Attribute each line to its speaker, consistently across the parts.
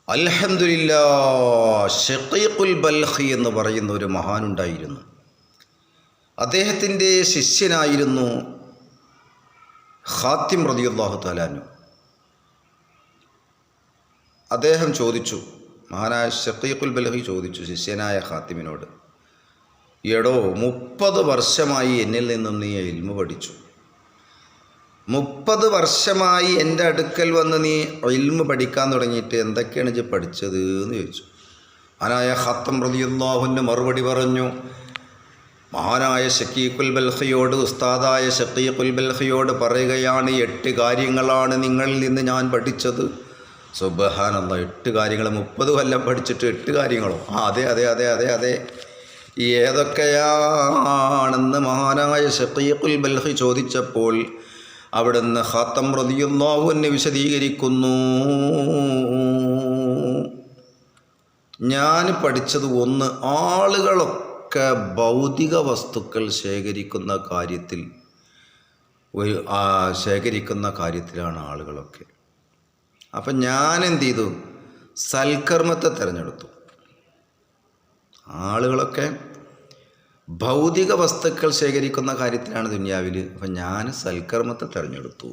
Speaker 1: അൽഹംദുലില്ലാഹ്, ഷഖീഖുൽ ബൽഖി എന്ന് പറയുന്ന ഒരു മഹാനുണ്ടായിരുന്നു. അദ്ദേഹത്തിൻ്റെ ശിഷ്യനായിരുന്നു ഖാത്തിം റളിയല്ലാഹു തആല അൻഹു. അദ്ദേഹം ചോദിച്ചു, മഹാനായ ഷഖീഖുൽ ബൽഖി ചോദിച്ചു ശിഷ്യനായ ഖാത്തിമിനോട്, എടോ 30 വർഷമായി എന്നിൽ നിന്നും നീ ഇൽമു പഠിച്ചു, 30 വർഷമായി എൻ്റെ അടുക്കൽ വന്ന് നീ ഇൽമു പഠിക്കാൻ തുടങ്ങിയിട്ട് എന്തൊക്കെയാണ് ഇജ്ജ് പഠിച്ചത് എന്ന് ചോദിച്ചു. മഹാനായ ഖാത്തിം റളിയല്ലാഹു അൻഹു മറുപടി പറഞ്ഞു, മഹാനായ ഷഖീഖുൽ ബൽഖിയോട്, ഉസ്താദായ ഷഖീഖുൽ ബൽഖിയോട് പറയുകയാണ്, 8 കാര്യങ്ങളാണ് നിങ്ങളിൽ നിന്ന് ഞാൻ പഠിച്ചത്. സുബ്ഹാനല്ലാഹ്, 8 കാര്യങ്ങൾ. 30 കൊല്ലം പഠിച്ചിട്ട് 8 കാര്യങ്ങളോ? അതെ അതെ അതെ അതെ അതെ ഏതൊക്കെയാണെന്ന് മഹാനായ ഷഖീഖുൽ ബൽഖി ചോദിച്ചപ്പോൾ അവിടുന്ന് ഖാത്തിം റളിയല്ലാഹു അൻഹു വിശദീകരിക്കുന്നു, ഞാൻ പഠിച്ചത് 1, ആളുകളൊക്കെ ഭൗതിക വസ്തുക്കൾ ശേഖരിക്കുന്ന കാര്യത്തിലാണ് ആളുകളൊക്കെ. അപ്പം ഞാൻ എന്ത് ചെയ്തു? സൽക്കർമ്മത്തെ തിരഞ്ഞെടുത്തു. ആളുകളൊക്കെ ഭൗതിക വസ്തുക്കൾ ശേഖരിക്കുന്ന കാര്യത്തിലാണ് ദുനിയാവിൽ. അപ്പം ഞാൻ സൽക്കർമ്മത്തെ തിരഞ്ഞെടുത്തു.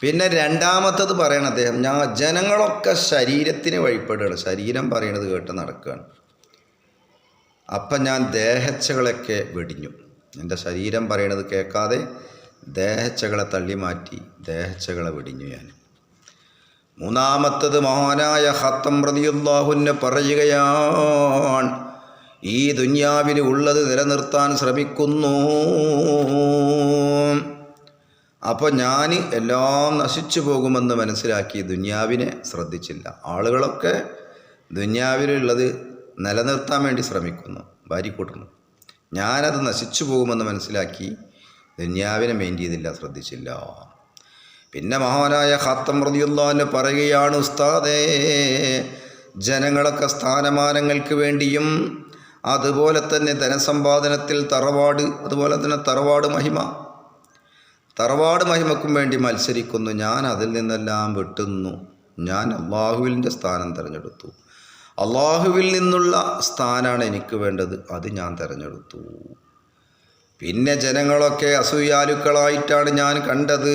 Speaker 1: പിന്നെ രണ്ടാമത്തത് പറയണ അദ്ദേഹം, ജനങ്ങളൊക്കെ ശരീരത്തിന് വഴിപ്പെടുകയാണ്, ശരീരം പറയണത് കേട്ട് നടക്കുകയാണ്. അപ്പം ഞാൻ ദേഹച്ചകളൊക്കെ വെടിഞ്ഞു. എൻ്റെ ശരീരം പറയണത് കേൾക്കാതെ ദേഹച്ചകളെ തള്ളി മാറ്റി ദേഹച്ചകളെ വെടിഞ്ഞു ഞാൻ. മൂന്നാമത്തത് മഹാനായ ഖാത്തിം റളിയല്ലാഹു അൻഹു പറയുകയാണ്, ഈ ദുനിയാവിൽ ഉള്ളത് നിലനിർത്താൻ ശ്രമിക്കുന്നു. അപ്പോൾ ഞാൻ എല്ലാം നശിച്ചു പോകുമെന്ന് മനസ്സിലാക്കി ദുനിയാവിനെ ശ്രദ്ധിച്ചില്ല. ആളുകളൊക്കെ ദുനിയാവിലുള്ളത് നിലനിർത്താൻ വേണ്ടി ശ്രമിക്കുന്നു, വാരിക്കൂട്ടുന്നു. ഞാനത് നശിച്ചു പോകുമെന്ന് മനസ്സിലാക്കി ദുനിയാവിനെ മെയിൻറ്റ് ചെയ്തില്ല, ശ്രദ്ധിച്ചില്ല. പിന്നെ മഹാനായ ഖാത്തിം റളിയല്ലാഹു അൻഹു പറയുകയാണ്, ഉസ്താദേ, ജനങ്ങളൊക്കെ സ്ഥാനമാനങ്ങൾക്ക് വേണ്ടിയും അതുപോലെ തന്നെ ധനസമ്പാദനത്തിൽ അതുപോലെ തന്നെ തറവാട് മഹിമക്കും വേണ്ടി മത്സരിക്കുന്നു. ഞാൻ അതിൽ നിന്നെല്ലാം വിട്ടുന്നു. ഞാൻ അള്ളാഹുവിൻ്റെ സ്ഥാനം തിരഞ്ഞെടുത്തു. അള്ളാഹുവിൽ നിന്നുള്ള സ്ഥാനമാണ് എനിക്ക് വേണ്ടത്, അത് ഞാൻ തിരഞ്ഞെടുത്തു. പിന്നെ ജനങ്ങളൊക്കെ അസൂയാലുക്കളായിട്ടാണ് ഞാൻ കണ്ടത്,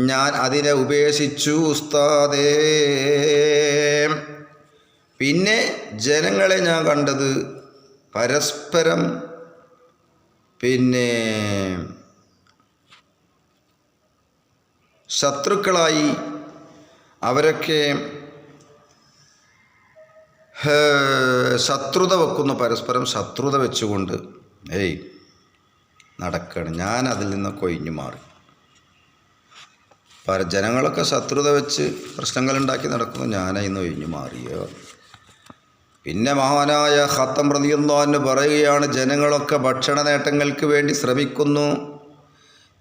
Speaker 1: ഞാൻ അതിനെ ഉപേക്ഷിച്ചു ഉസ്താദേ. പിന്നെ ജനങ്ങളെ ഞാൻ കണ്ടത് പരസ്പരം പിന്നെ ശത്രുക്കളായി, അവരൊക്കെ ശത്രുത വെക്കുന്നു, പരസ്പരം ശത്രുത വെച്ചുകൊണ്ട് നടക്കുകയാണ്. ഞാൻ അതിൽ നിന്നൊക്കെ ഒഴിഞ്ഞു മാറി. ജനങ്ങളൊക്കെ ശത്രുത വെച്ച് പ്രശ്നങ്ങളുണ്ടാക്കി നടക്കുന്നു, ഞാനതിന്ന് ഒഴിഞ്ഞു മാറിയോ. പിന്നെ മഹാനായ ഖാത്തിം റളിയല്ലാഹു അൻഹു പറയുകയാണ്, ജനങ്ങളൊക്കെ ഭക്ഷണ നേട്ടങ്ങൾക്ക് വേണ്ടി ശ്രമിക്കുന്നു,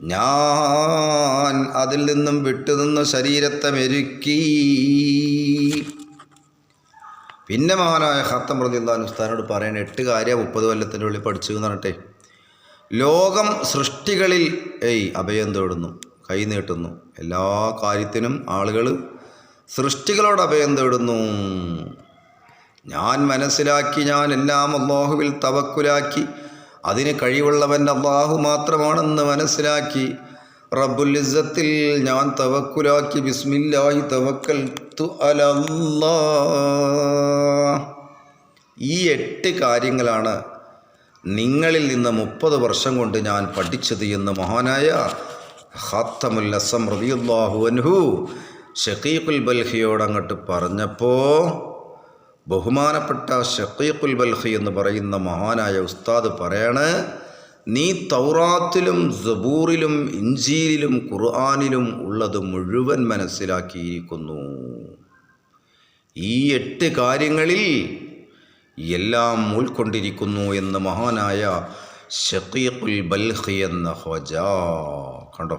Speaker 1: ഞാൻ അതിൽ നിന്നും വിട്ടുനിന്ന് ശരീരത്തെ മെരുക്കി. പിന്നെ മഹാനായ ഖാത്തിം റളിയല്ലാഹു അൻഹു ഉസ്താദിനോട് പറയണ 8 കാര്യം 30 കൊല്ലത്തിൻ്റെ ഉള്ളിൽ പഠിച്ചു എന്ന് പറഞ്ഞിട്ടേ, ലോകം സൃഷ്ടികളിൽ അഭയം തേടുന്നു, കൈ നീട്ടുന്നു. എല്ലാ കാര്യത്തിനും ആളുകൾ സൃഷ്ടികളോട് അഭയം തേടുന്നു. ഞാൻ മനസ്സിലാക്കി, ഞാൻ എല്ലാം അല്ലാഹുവിൽ തവക്കുലാക്കി, അതിന് കഴിവുള്ളവൻ അല്ലാഹു മാത്രമാണെന്ന് മനസ്സിലാക്കി, റബ്ബുൽ ഇസ്സത്തിൽ ഞാൻ തവക്കുലാക്കി. ബിസ്മില്ലാഹി തവക്കൽതു അലല്ലാഹ്. ഈ 8 കാര്യങ്ങളാണ് നിങ്ങളിൽ നിന്ന് 30 വർഷം കൊണ്ട് ഞാൻ പഠിച്ചത് എന്ന് മഹാനായ ഖാത്തിമുൽ അസ്സം റളിയല്ലാഹു അൻഹു ഷഖീഖുൽ ബൽഖിയോട് അങ്ങോട്ട് പറഞ്ഞപ്പോൾ, ബഹുമാനപ്പെട്ട ഷഖീഖുൽ ബൽഖി എന്ന് പറയുന്ന മഹാനായ ഉസ്താദ് പറയാണ്, നീ തൗറാത്തിലും സബൂറിലും ഇഞ്ചീലിലും ഖുർആനിലും ഉള്ളത് മുഴുവൻ മനസ്സിലാക്കിയിരിക്കുന്നു. ഈ 8 കാര്യങ്ങളിൽ എല്ലാം ഉൾക്കൊണ്ടിരിക്കുന്നു എന്ന് മഹാനായ ഷഖീഖുൽ ബൽഖി എന്ന ഖ്വാജ. കണ്ടോ?